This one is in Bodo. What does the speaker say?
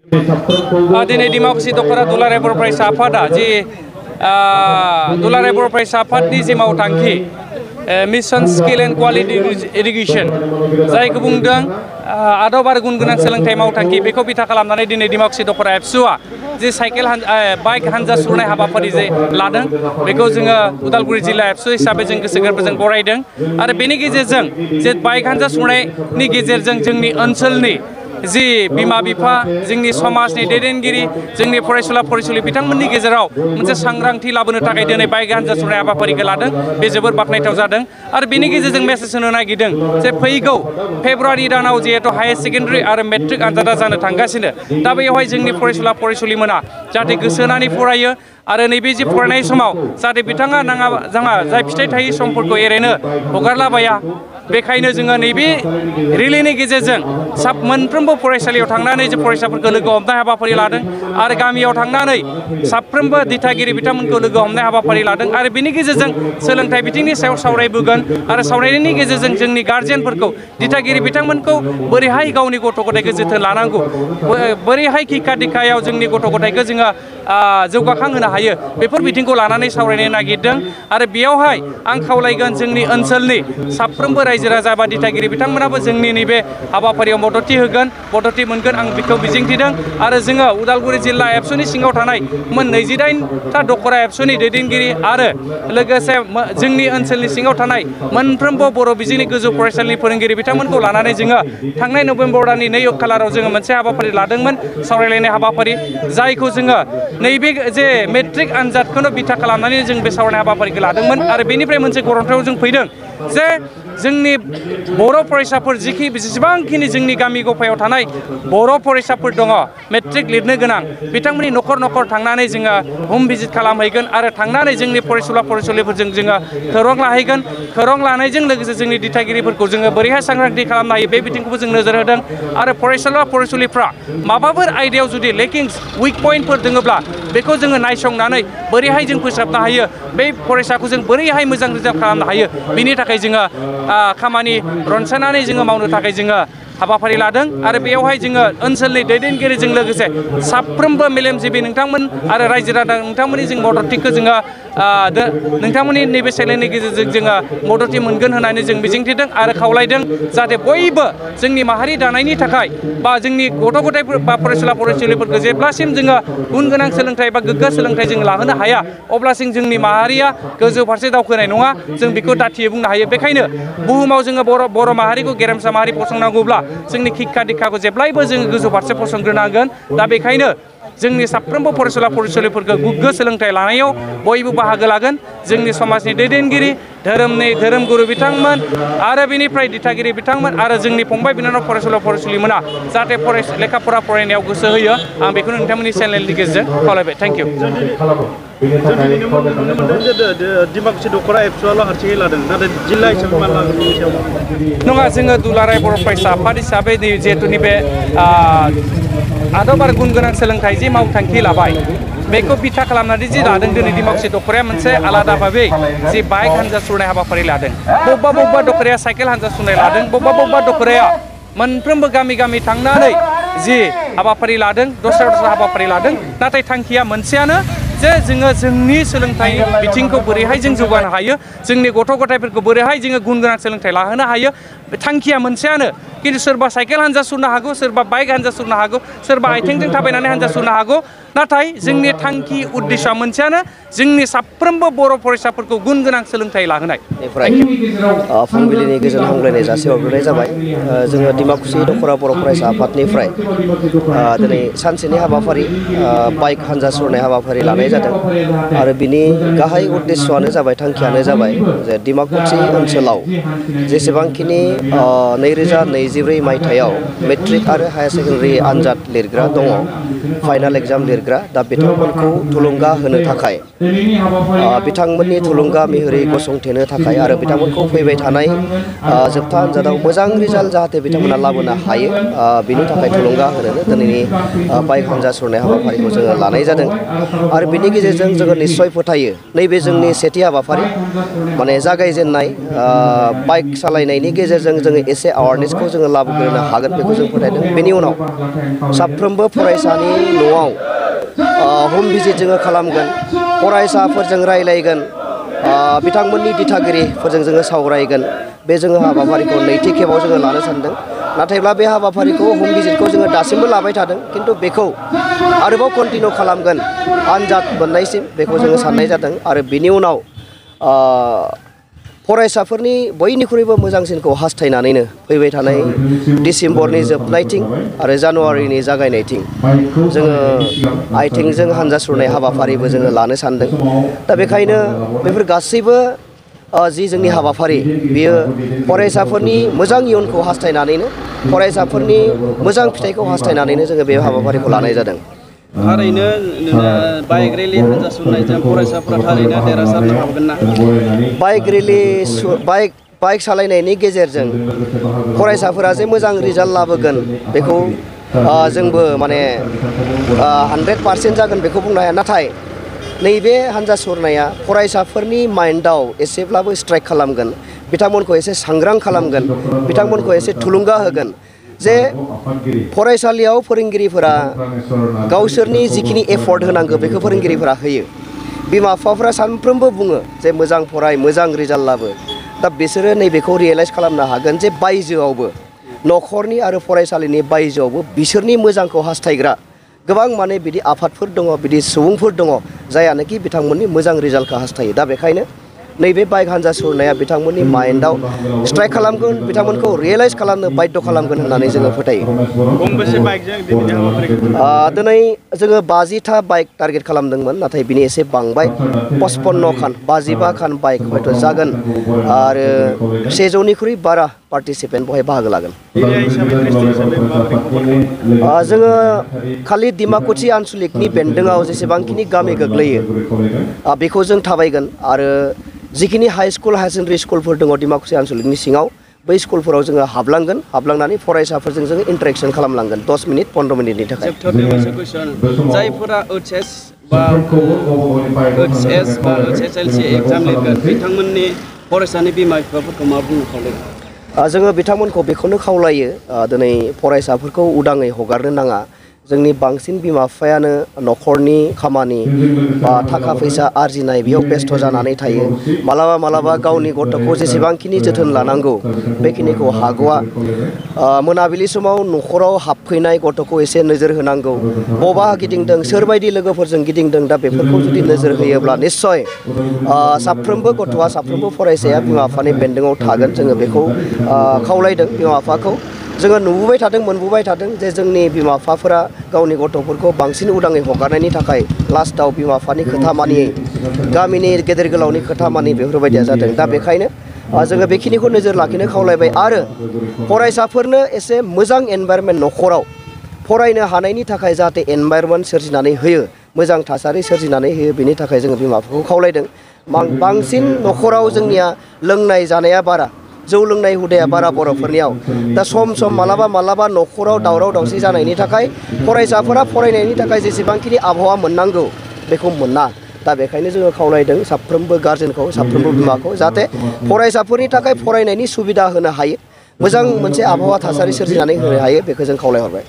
दिनै डिमाकुसि दख'रा दुलाराय बर' फरायसा आफादा जि दुलाराय बर' फरायसा आफादनि जि मावथांखि mission skill and quality education जायखौ बुंदों आदब आरो गुन गोनां सोलोंथाइ मावथांखि बेखौ बिथा खालामनानै दिनै डिमाकुसि दख'रा एबसुआ जे साइकेल बाइक हानजा सुरनाय हाबाफारि जे लादों बेखौ जोङो उदालगुरि जिल्ला एबसु हिसाबै जों गोसो गोरबोजों बरायदों आरो बेनि गेजेरजों जे बाइक हानजा सुरनायनि गेजेरजों जोंनि ओनसोलनि जि बिमा बिफा जोंनि समाजनि दैदेनगिरि जोंनि फरायसुला फरायसुलि बिथांमोननि गेजेराव मोनसे सांग्रांथि लाबोनो थाखाय दिनै बाइक हानजा सुरनाय हाबाफारिखौ लादों बे जोबोर बाख्नायथाव जादों आरो बेनि गेजेरजों मेसेज होनो नागिरदों जे फैगौ फेब्रुवारि दानाव जिहेतु हायार सेकेन्डारि आरो मेट्रिक आनजादा जानो थांगासिनो दा बेवहाय जोंनि फरायसुला फरायसुलिमोना जाहाथे गोसो होनानै फरायो आरो नैबे जि फरायनाय समाव जाहाथे बिथाङा नाङा जाङा जाय फिथाइ थायि समफोरखौ एरैनो हगारलाबाया बेखायनो जोङो नैबे रिलिनि गेजेरजों मोनफ्रोमबो फरायसालियाव थांनानै जे फरायसाफोरखौ लोगो हमनाय हाबाफारि लादों आरो गामियाव थांनानै साफ्रोमबो दिथागिरि बिथांमोनखौ लोगो हमनाय हाबाफारि लादों आरो बेनि गेजेरजों सोलोंथाइ बिथिंनि सायाव सावरायबोगोन आरो सावरायनायनि गेजेरजों जोंनि गार्जेनफोरखौ दिथागिरि बिथांमोनखौ बोरैहाय गावनि गथ' गथायखौ जोथोन लानांगौ बोरैहाय खिखा दिखायाव जोंनि गथ' गथायखौ जोङो जौगाखांहोनो हायो बेफोर बिथिंखौ लानानै सावरायनो नागिरदों आरो बेयावहाय आं खावलायगोन जोंनि ओनसोलनि साफ्रोमबो रायजो राजा बा दिथागिरि बिथांमोनाबो जोंनि नैबे हाबाफारियाव मददथि होगोन मददथि मोनगोन आं बेखौ मिजिंथिदों आरो जोङो उदालगुरि जिल्ला एबसुनि सिङाव थानाय मोन 29टा दख'रा एबसुनि दैदेनगिरि आरो लोगोसे जोंनि ओनसोलनि सिङाव थानाय मोनफ्रोमबो बर' बिजोंनि गोजौ फरायसालिनि फोरोंगिरि बिथांमोनखौ लानानै जोङो थांनाय नभेम्बर दाननि 2 खालाराव जोङो मोनसे हाबाफारि लादोंमोन सावरायलायनाय हाबाफारि जायखौ जोङो नैबे जे मेट्रिक आनजादखौनो बिथा खालामनानै जों बे सावरायनाय हाबाफारिखौ लादोंमोन आरो बेनिफ्राय मोनसे गरन्थायाव जों फैदों जे जोंनि बर' फरायसाफोर जेसेबांखिनि जोंनि गामि गफायाव थानाय बर' फरायसाफोर दङ मेट्रिक लिरनो गोनां बिथांमोननि न'खर न'खर थांनानै जोङो हम भिजिट खालामहैगोन आरो थांनानै जोंनि फरायसुला फरायसुलिफोरजों जोङो खौरां लाहैगोन खौरां लानायजों लोगोसे जोंनि दिथागिरिफोरखौ जोङो बोरैहाय सांग्रांथि खालामनो हायो बे बिथिंखौबो जों नोजोर होदों आरो फरायसुला फरायसुलिफ्रा माबाफोर आयदायाव जुदि लेकिंस उइक पइन्टफोर दङब्ला बेखौ जोङो नायसंनानै बोरैहाय जों फोसाबनो हायो बै फरायसाखौ जों बोरैहाय मोजां रिजाल्ट खालामनो हायो बिनि थाखाय जोङो खामानि रनसायनानै जोङो मावनो थाखाय जोङो हाबाफारि लादों आरो बेयावहाय जोङो ओनसोलनि दैदेनगिरिजों लोगोसे साफ्रोमबो मेलेमजिबि नोंथांमोन आरो रायजो राजा नोंथांमोननि जों मददथिखौ जोङो नोंथांमोननि नैबे चेनेलनि गेजेरजों जोङो मददथि मोनगोन होननानै जों मिजिंथिदों आरो खावलायदों जाहाथे बयबो जोंनि माहारि दानायनि थाखाय बा जोंनि गथ' गथायफोर बा फरायसुला फरायसुलिफोरखौ जेब्लासिम जोङो गुन गोनां सोलोंथाइ बा गोग्गो सोलोंथाइ जों लाहोनो हाया अब्लासिम जोंनि माहारिया गोजौ फारसे दावखोनाय नङा जों बेखौ दाथियै बुंनो हायो बेखायनो बुहुमाव जोङो बर' माहारिखौ गेरेमसा माहारि फसंनांगौब्ला जोंनि खिक्षा दिक्षाखौ जेब्लायबो जोङो गोजौ फारसे फसंग्रोनांगोन दा बेखायनो जोंनि साफ्रोमबो फरायसुला फरायसुलिफोरखौ गोग्गो सोलोंथाइ लानायाव बयबो बाहागो लागोन जोंनि समाजनि दैदेनगिरि धोरोमगुरु बिथांमोन आरो बेनिफ्राय दिथागिरि बिथांमोन आरो जोंनि फंबाय बिनानाव फरायसुला फरायसुलिमोना जाहाथे लेखा फरा फरायनायाव गोसो होयो आं बेखौनो नोंथांमोननि चेनेलनि गेजेरजों खावलायबाय थेंक इउ डिमाकुसि दख'रा एबसुआल' हारसिङै लादों नाथाय जिल्ला हिसाबै मा लागोन नङा जोङो दुलाराय बर' फरायसा आफाद हिसाबै जिहेतु नैबे आदब आरो गुन गोनां सोलोंथाइ जि मावथांखि लाबाय बेखौ बिथा खालामनानै जि लादों दिनै डिमाकुसि दख'राया मोनसे आलादा भाबै जि बाइक हानजा सुरनाय हाबाफारि लादों बबेबा दख'राया साइकेल हानजा सुरनाय लादों बबेबा दख'राया मोनफ्रोमबो गामि गामि थांनानै जि हाबाफारि लादों दस्रा हाबाफारि लादों नाथाय थांखिया मोनसेयानो जे जोङो जोंनि सोलोंथाइ बिथिंखौ बोरैहाय जों जौगानो हायो जोंनि गथ' गथायफोरखौ बोरैहाय जोङो गुन गोनां सोलोंथाइ लाहोनो हायो थांखिया मोनसेयानो खिन्थु सोरबा साइकेल हानजा सुरनो हागौ सोरबा बाइक हानजा सुरनो हागौ सोरबा आथिंजों थाबायनानै हानजा सुरनो हागौ नाथाय जोंनि थांखि उद्देश्यआ मोनसेयानो जोंनि साफ्रोमबो बर' फरायसाफोरखौ गुन गोनां सोलोंथाइ लाहोनाय फुंबिलिनि गोजोन हामलायनाय जासिहरग्रोनाय जाबाय जोङो डिमाकुसि दख'रा बर' फरायसा आफादनिफ्राय दिनै सानसेनि हाबाफारि बाइक हानजा सुरनाय हाबाफारि लानाय जादों आरो बिनि गाहाय उद्देश्यआनो जाबाय थांखियानो जाबाय जे डिमाकुसि ओनसोलाव जेसेबांखिनि 2024 मायथाइयाव मेट्रिक आरो हायार सेकेन्डारि आनजाद लिरग्रा दङ फाइनाल एग्जाम लिरग्रा दा बिथांमोनखौ थुलुंगा होनो थाखाय बिथांमोननि थुलुंगा महरै गसंथेनो थाखाय आरो बिथांमोनखौ फैबाय थानाय जोबथा आनजादाव मोजां रिजाल्ट जाहाथे बिथांमोना लाबोनो हायो बिनि थाखाय थुलुंगा होनो दिनैनि बाइक हानजा सुरनाय हाबाफारिखौ जोङो लानाय जादों आरो बिनि गेजेरजों जोङो निस्सय फोथायो नैबे जोंनि सेथि हाबाफारि माने जागायजेननाय बाइक सालायनायनि गेजेरजों जोङो एसे एवारनेसखौ जोङो लाबोग्रोनो हागोन बेखौ जों फोथायदों। बेनि उनाव साफ्रोमबो फरायसानि न'आव हम भिजिट जोङो खालामगोन, फरायसाफोरजों रायलायगोन, बिथांमोननि दिथागिरिफोरजों जोङो सावरायगोन। बे जोङो हाबाफारिखौ नैथि खेबाव जोङो लानो सानदों। नाथायब्ला बे हाबाफारिखौ हम भिजिटखौ जोङो दासिमबो लाबाय थादों, खिन्थु बेखौ आरोबाव कन्टिनिउ खालामगोन आनजाद मोननायसिम बेखौ जोङो साननाय जादों। आरो बिनि उनाव फरायसाफोरनि बयनिख्रुइबो मोजांसिनखौ हास्थायनानैनो फैबाय थानाय डिसेम्बरनि जोबनायथिं आरो जानुवारिनि जागायनायथिं जोङो आइथिंजों हानजा सुरनाय हाबाफारिबो जोङो लानो सानदों। दा बेखायनो बेफोर गासैबो जि जोंनि हाबाफारि बियो फरायसाफोरनि मोजां इयुनखौ हास्थायनानैनो, फरायसाफोरनि मोजां फिथाइखौ हास्थायनानैनो जोङो बे हाबाफारिखौ लानाय जादों। थारैनो बाइक रेलि हानजा सुरनायजों फरायसाफोरा थारैनो देरहासारनो हागोन ना? बाइक रेलि बाइक सालायनायनि गेजेरजों फरायसाफोरा जे मोजां रिजाल्ट लाबोगोन बेखौ जोंबो माने 100% जागोन बेखौ बुंनो हाया। नाथाय नैबे हानजा सुरनाया फरायसाफोरनि माइन्डआव एसेब्लाबो स्ट्राइक खालामगोन, बिथांमोनखौ एसे सांग्रां खालामगोन, बिथांमोनखौ एसे थुलुंगा होगोन जे फरायसालियाव फोरोंगिरिफोरा गावसोरनि जिखिनि एफर्ट होनांगौ बेखौ फोरोंगिरिफोरा होयो। बिमा बिफाफ्रा सानफ्रोमबो बुङो जे मोजां फराय, मोजां रिजाल्ट लाबो। दा बिसोरो नैबेखौ रियेलाइज खालामनो हागोन जे बायजोआवबो, न'खरनि आरो फरायसालिनि बायजोआवबो बिसोरनि मोजांखौ हास्थायग्रा गोबां माने बिदि आफादफोर दङ, बिदि सुबुंफोर दङ जायानोखि बिथांमोननि मोजां रिजाल्टखौ हास्थायो। दा बेखायनो नैबे बाइक हानजा सुरनाया बिथांमोननि माइन्डआव स्ट्राइक खालामगोन, बिथांमोनखौ रियेलाइज खालामनो बाध्य खालामगोन होननानै जोङो फोथायो। दिनै जोङो 50था बाइक टारगेट खालामदोंमोन, नाथाय बिनि एसे बांबाय। 55 खान 55 खान बाइक हयथ' जागोन आरो 100निख्रुइ बारा पार्टिसिपेन्ट बेवहाय बाहागो लागोन। जोङो खालि डिमाकुसि आनसलिकनि बेन्दोङाव जेसेबांखिनि गामि गोग्लैयो बेखौ जों थाबायगोन आरो जिखिनि हाई स्कुल, हायार सेकेन्डारि स्कुलफोर दङ डिमाकुसि आनसलिकनि सिङाव बै स्कुलफोराव जोङो हाबलांगोन, हाबलांनानै फरायसाफोरजों जोङो इन्टारेक्सन खालामलांगोन 10 मिनिट 15 मिनिटनि थाखाय। जायफोरा OHS बा HSLC एग्जाम लिरगोन बिथांमोननि फरायसानि बिमा बिफाफोरखौ मा बुंनो खावलायो? जोङो बिथांमोनखौ बेखौनो खावलायो दिनै फरायसाफोरखौ उदाङै हगारनो नाङा। जोंनि बांसिन बिमा बिफायानो न'खरनि खामानि बा थाखा फैसा आरजिनाय बेयाव बेस्थ' जानानै थायो। मालाबा गावनि गथ'खौ जेसेबांखिनि जोथोन लानांगौ बेखिनिखौ हाग'आ। मोनाबिलि समाव न'खराव हाबफैनाय गथ'खौ एसे नोजोर होनांगौ, बबा गिदिंदों, सोरबायदि लोगोफोरजों गिदिंदों। दा बेफोरखौ जुदि नोजोर होयोब्ला निस्सय साफ्रोमबो गथ'आ, साफ्रोमबो फरायसाया बिमा बिफानि बेन्दोङाव थागोन। जोङो बेखौ खावलायदों बिमा बिफाखौ। जोङो नुबोबाय थादों, मोनबोबाय थादों जे जोंनि बिमा बिफाफोरा गावनि गथ'फोरखौ बांसिन उदाङै हगारनायनि थाखाय लास्टआव बिमा बिफानि खोथा मानियै, गामिनि गेदेर गोलावनि खोथा मानियै बेफोरबायदिया जादों। दा बेखायनो जोङो बेखिनिखौ नोजोर लाखिनो खावलायबाय आरो फरायसाफोरनो एसे मोजां एनभाइरनमेन्ट न'खराव फरायनो हानायनि थाखाय जाहाथे एनभाइरनमेन्ट सोरजिनानै होयो, मोजां थासारि सोरजिनानै होयो, बेनि थाखाय जोङो बिमा बिफाखौ खावलायदों। बांसिन न'खराव जोंनिया लोंनाय जानाया बारा, जौ लोंनाय हुदाया बारा बर'फोरनियाव। दा सम मालाबा न'खराव दावराव दावसि जानायनि थाखाय फरायसाफोरा फरायनायनि थाखाय जेसेबांखिनि आबहावा मोननांगौ बेखौ मोना। दा बेखायनो जोङो खावलायदों साफ्रोमबो गार्जेनखौ, साफ्रोमबो बिमाखौ जाहाथे फरायसाफोरनि थाखाय फरायनायनि सुबिदा होनो हायो, मोजां मोनसे आबहावा थासारि सोरजिनानै होनो हायो, बेखौ जों खावलायहरबाय।